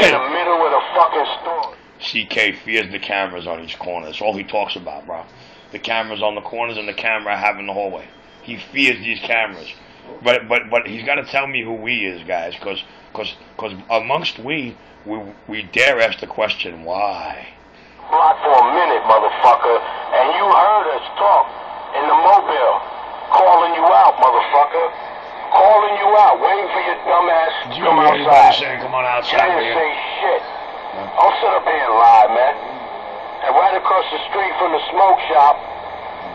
in the middle of the fucking store. CK fears the cameras on each corner. That's all he talks about, bro. The cameras on the corners and the camera I have in the hallway. He fears these cameras. But he's got to tell me who we is, guys, because amongst we dare ask the question, why? Block for a minute, motherfucker, and you heard us talk in the mobile, calling you out, motherfucker. Calling you out, waiting for your dumb ass to come outside. Saying, come on outside. You didn't say shit. Don't sit up here and lie, man. And right across the street from the smoke shop,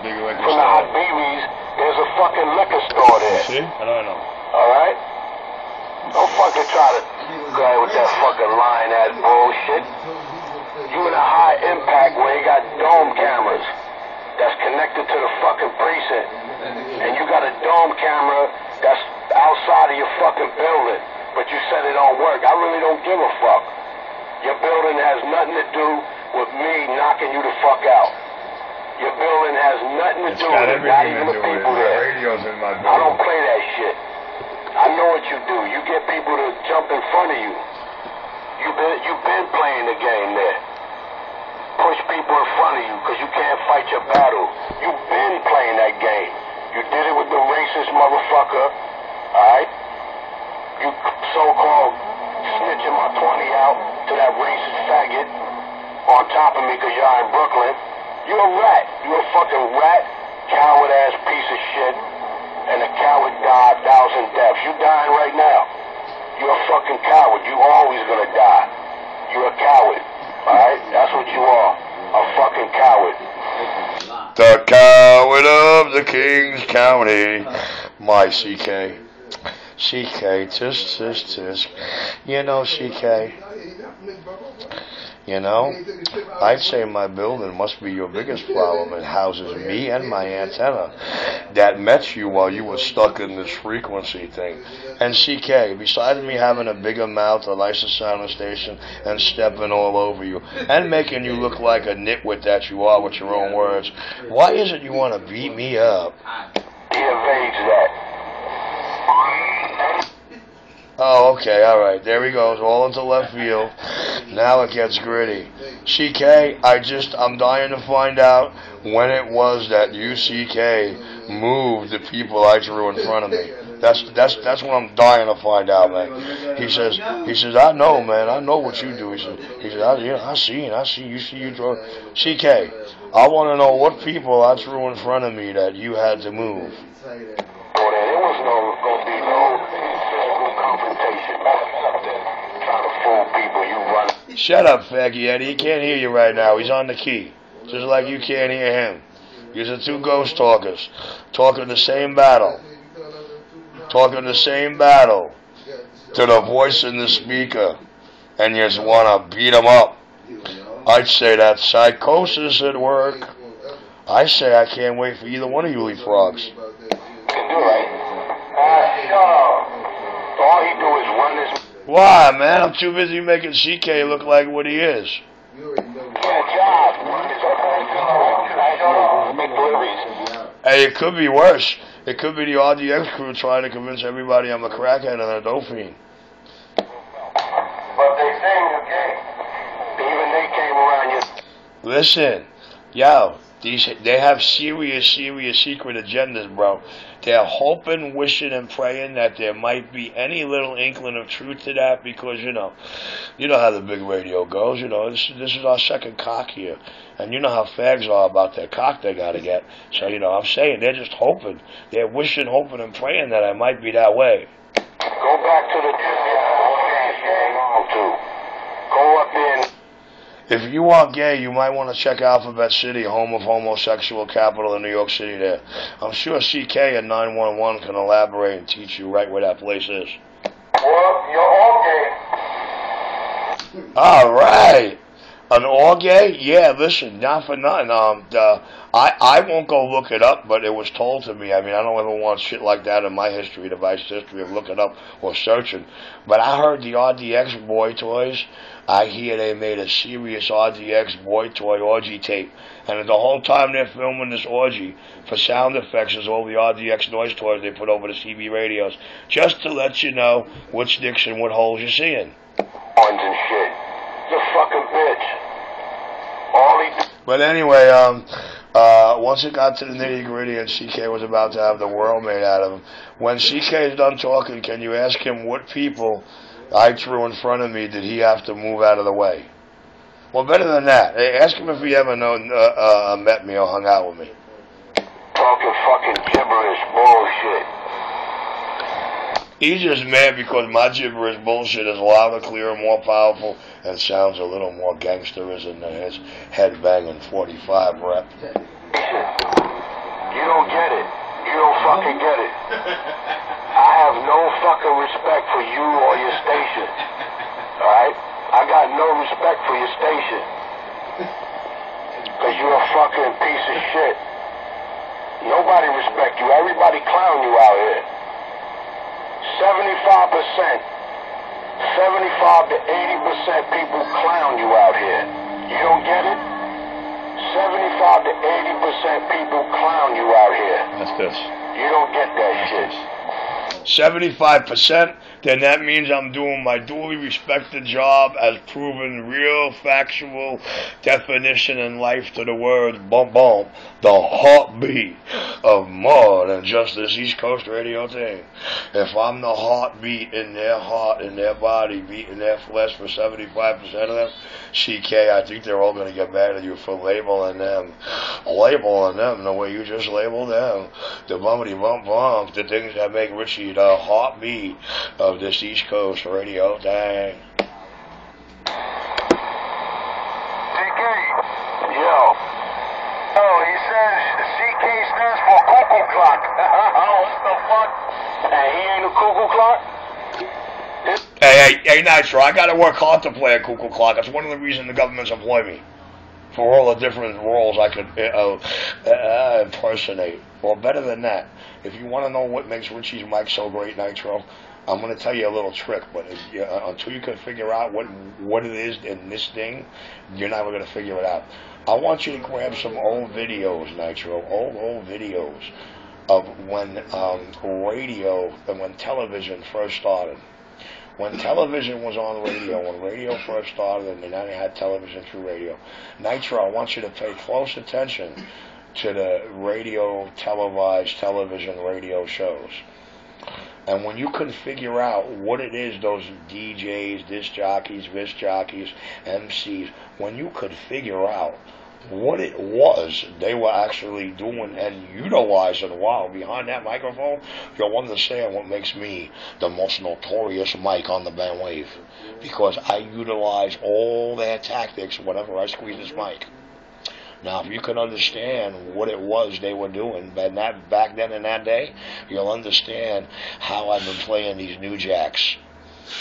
from the Hot BB's, there's a fucking liquor store there. See? I know. Alright? Don't fucking try to go with that fucking lying ass bullshit. You in a high impact where you got dome cameras that's connected to the fucking precinct. And you got a dome camera that's outside of your fucking building. But you said it don't work. I really don't give a fuck. Your building has nothing to do with me knocking you the fuck out. Your building has nothing to do with it, not even the people there. I don't play that shit. I know what you do. You get people to jump in front of you. You've been playing the game there. Push people in front of you because you can't fight your battle. You've been playing that game. You did it with the racist motherfucker, alright? You so-called snitching my 20 out to that racist faggot on top of me because you're in Brooklyn. You're a rat. You're a fucking rat, coward-ass piece of shit, and a coward died 1,000 deaths. You dying right now. You're a fucking coward. You always gonna die. You're a coward, alright? That's what you are. A fucking coward. The coward of the Kings County. My CK. CK, tisk. You know, CK. You know, I'd say my building must be your biggest problem. It houses me and my antenna that met you while you were stuck in this frequency thing. And CK, besides me having a bigger mouth, a nicer sound station, and stepping all over you, and making you look like a nitwit that you are with your own words, why is it you want to beat me up? He evades that. Oh, okay, alright, there he goes, all into left field. Now it gets gritty. CK, I'm dying to find out when it was that you, CK, moved the people I drew in front of me. That's what I'm dying to find out, man. He says, I know, man, I know what you do. He says, I see, you draw. CK, I want to know what people I drew in front of me that you had to move. Well, there was gonna be no physical confrontation, trying to fool people. You run. Shut up, faggy Eddie. He can't hear you right now. He's on the key, just like you can't hear him. You're the two ghost talkers, talking the same battle, to the voice in the speaker, and you just want to beat him up. I'd say that's psychosis at work. I say I can't wait for either one of you leapfrogs. All he do is run his... Why, man? I'm too busy making CK look like what he is. Hey, it could be worse. It could be the RDX crew trying to convince everybody I'm a crackhead and a dope fiend. But they say you're gay. Even they came around you. Listen, yo, they have serious secret agendas, bro. They're hoping, wishing, and praying that there might be any little inkling of truth to that, because you know how the big radio goes. You know, this is our second cock here, and you know how fags are about their cock they gotta get. So I'm saying they're just hoping, they're wishing, hoping, and praying that I might be that way. Go back to the go up in. If you are gay, you might want to check Alphabet City, home of homosexual capital in New York City there. I'm sure CK at 911 can elaborate and teach you right where that place is. Well, you're all gay. All right. An all gay? Yeah, listen, not for nothing. I won't go look it up, but it was told to me. I mean, I don't ever want shit like that in my device history of looking up or searching. But I heard the RDX boy toys. I hear they made a serious RDX boy toy orgy tape. And the whole time they're filming this orgy, for sound effects, is all the RDX noise toys they put over the CB radios. Just to let you know which dicks and what holes you're seeing. ones and shit. He's a fucking bitch. All he. But anyway, once it got to the nitty gritty and CK was about to have the world made out of him, when CK is done talking, can you ask him what people I threw in front of me did he have to move out of the way? Well, better than that, ask him if he ever met me or hung out with me. Talking fucking gibberish bullshit. He's just mad because my gibberish bullshit is louder, clearer, more powerful, and sounds a little more gangsterism than his head-banging 45 rep. You don't get it. You don't fucking get it. I have no fucking respect for you or your station. Alright? I got no respect for your station. Because you're a fucking piece of shit. Nobody respect you. Everybody clown you out here. 75% to 80% people clown you out here. You don't get it? 75 to 80% people clown you out here. That's this. You don't get that shit. 75%, then that means I'm doing my duly respected job as proven real factual definition in life to the word boom boom, the heartbeat of more than just this East Coast radio thing. If I'm the heartbeat in their heart, in their body, beating their flesh for 75% of them, CK, I think they're all going to get mad at you for labeling them the way you just labeled them. The bumpity bump bump, the things that make Richie the heartbeat of this East Coast radio thing. CK. Yo. Oh, he says CK stands for cuckoo clock. What the fuck? Hey, he ain't a cuckoo clock? Hey, Nitro, I gotta work hard to play a cuckoo clock. That's one of the reasons the government's employ me. For all the different roles I could impersonate. Well, better than that, if you want to know what makes Richie's mic so great, Nitro, I'm going to tell you a little trick, but until you can figure out what it is in this thing, you're never going to figure it out. I want you to grab some old videos, Nitro, old videos of when radio and when television first started. When television was on radio, when radio first started and then they had television through radio, Nitro, I want you to pay close attention to the radio, televised, television, radio shows. And when you can figure out what it is, those DJs, disc jockeys, MCs, when you could figure out what it was they were actually doing and utilizing while behind that microphone, you'll understand what makes me the most notorious mic on the bandwave. Because I utilize all their tactics whenever I squeeze this mic. Now, if you can understand what it was they were doing back then in that day, you'll understand how I've been playing these new jacks.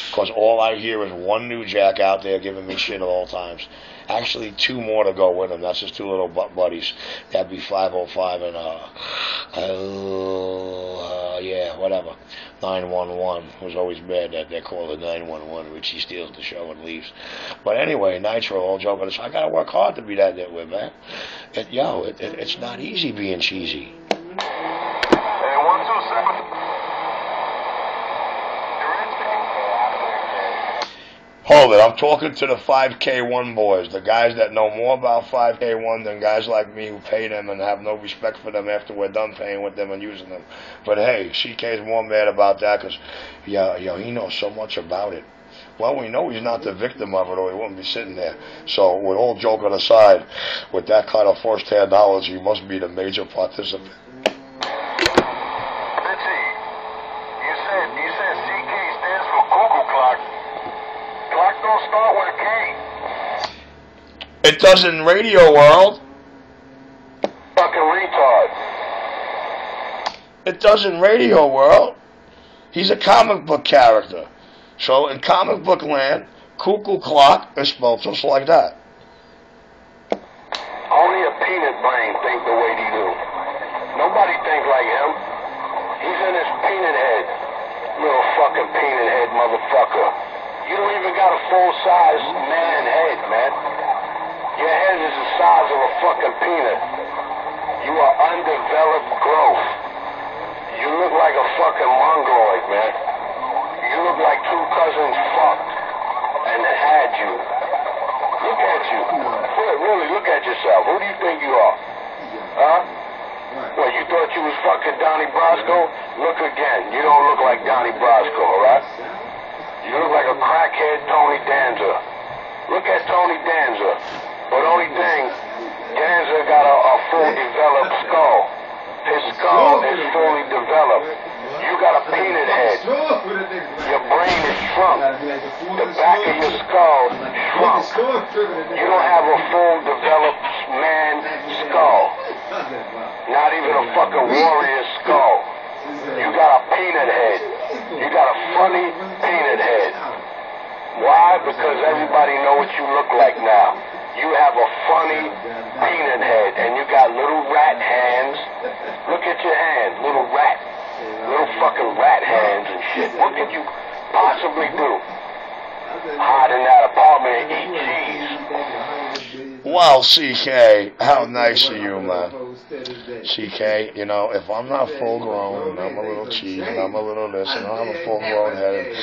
Because all I hear is one new jack out there giving me shit at all times. Actually, two more to go with them. That's just two little butt buddies. That'd be 505 and, whatever. 911. It was always bad that they're called the 911. Richie steals the show and leaves. But anyway, Nitro, all joking aside, I gotta work hard to be that nitwit, man. It's not easy being cheesy. Hey, 127. Hold it, I'm talking to the 5K1 boys, the guys that know more about 5K1 than guys like me who pay them and have no respect for them after we're done paying with them and using them. But hey, CK's more mad about that because, he knows so much about it. Well, we know he's not the victim of it or he wouldn't be sitting there. So, with all joking aside, with that kind of first-hand knowledge, he must be the major participant. It does in radio world. Fucking retard. It does in radio world. He's a comic book character. So in comic book land, cuckoo clock is spelled just like that. Only a peanut brain think the way he do. Nobody think like him. He's in his peanut head. Little fucking peanut head motherfucker. You don't even got a full-size man head, man. Your head is the size of a fucking peanut. You are undeveloped growth. You look like a fucking mongoloid, man. You look like two cousins fucked and yourself. Who do you think you are? Huh? Well, you thought you was fucking Donnie Brasco? Look again. You don't look like Donnie Brasco, alright? You look like a crackhead Tony Danza. Look at Tony Danza. But only thing, Danza got a full developed skull. His skull is fully developed. You got a peanut head. Your brain is shrunk. The back of your skull shrunk. You don't have a full developed man skull. Not even a fucking warrior skull. You got a peanut head. You got a funny peanut head. Why? Because everybody know what you look like now. You have a funny peanut head, and you got little rat hands. Look at your hands, little fucking rat hands and shit. What could you possibly do? Hide in that apartment and eat cheese. Wow, CK, how nice of you, man. CK, you know, if I'm not full grown, and I'm a little cheese, and I'm a little this, and I'm a full grown head,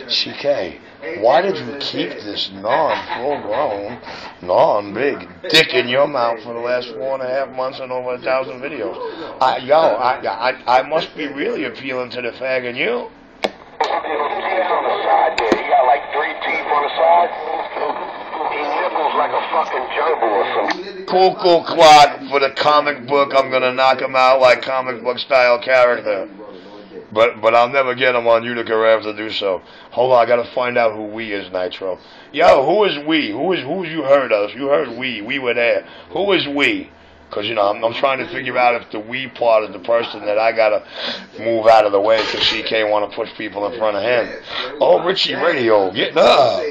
CK, why did you keep this non-full grown, non-big dick in your mouth for the last 4.5 months and over 1,000 videos? I must be really appealing to the fag in you. Teeth on the side there. He got like 3 teeth on the side. He nipples like a fucking gerbil or something. Cool clot for the comic book. I'm gonna knock him out like comic book style character. But I'll never get him on Utica Rev to do so. Hold on, I gotta find out who we is, Nitro. Yo, who is we? Who's you heard us? You heard we. We were there. Who is we? Because, you know, I'm trying to figure out if the we part is the person that I gotta move out of the way because CK want to push people in front of him. Oh, Richie Radio, getting up.